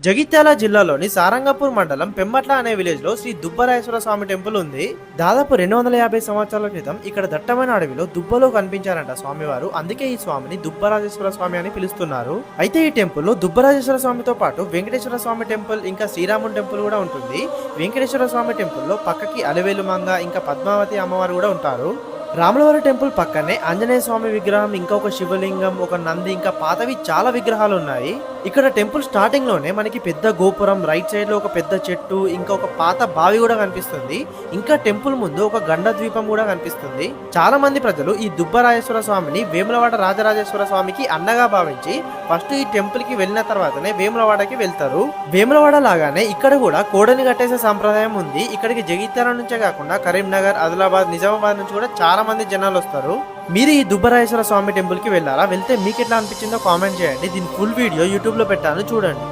జగిత్యాల జిల్లాలోని సారంగపూర్ మండలం పెమ్మట్ల అనే విలేజ్ లో శ్రీ దుబ్బరాయేశ్వర స్వామి టెంపుల్ ఉంది. దాదాపు 250 సంవత్సరాల క్రితం ఇక్కడ దట్టమైన అడవిలో దుబ్బలో కనిపించారంట స్వామివారు. అందుకే ఈ స్వామిని దుబ్బరాజేశ్వర స్వామి అని పిలుస్తున్నారు. అయితే ఈ టెంపుల్ లో దుబ్బరాజేశ్వర స్వామితో పాటు వెంకటేశ్వర స్వామి టెంపుల్ ఇంకా శ్రీరాముని టెంపుల్ కూడా ఉంటుంది. వెంకటేశ్వర స్వామి టెంపుల్ లో పక్కకి అలవేలు మంగ ఇంకా పద్మావతి అమ్మవారు కూడా ఉంటారు. రాములవారి టెంపుల్ పక్కనే ఆంజనేయ స్వామి విగ్రహం, ఇంకా ఒక శివలింగం, ఒక నంది, ఇంకా పాతవి చాలా విగ్రహాలు ఉన్నాయి. ఇక్కడ టెంపుల్ స్టార్టింగ్ లోనే మనకి పెద్ద గోపురం, రైట్ సైడ్ లో ఒక పెద్ద చెట్టు, ఇంకా ఒక పాత బావి కూడా కనిపిస్తుంది. ఇంకా టెంపుల్ ముందు ఒక గండ ద్వీపం కూడా కనిపిస్తుంది. చాలా మంది ప్రజలు ఈ దుబ్బరాజేశ్వర స్వామిని వేములవాడ రాజరాజేశ్వర స్వామికి అన్నగా భావించి ఫస్ట్ ఈ టెంపుల్ కి వెళ్ళిన తర్వాతనే వేములవాడకి వెళ్తారు. వేములవాడ లాగానే ఇక్కడ కూడా కోడని కట్టేసే సంప్రదాయం ఉంది. ఇక్కడికి జగిత్యాల నుంచే కాకుండా కరీంనగర్, ఆదిలాబాద్, నిజామాబాద్ నుంచి కూడా చాలా మంది జనాలు వస్తారు. మీరు ఈ దుబ్బరాజేశ్వర స్వామి టెంపుల్ కి వెళ్ళారా? వెళ్తే మీకు ఎట్లా అనిపించిందో కామెంట్ చేయండి. దీని ఫుల్ వీడియో యూట్యూబ్ లో పెట్టాను, చూడండి.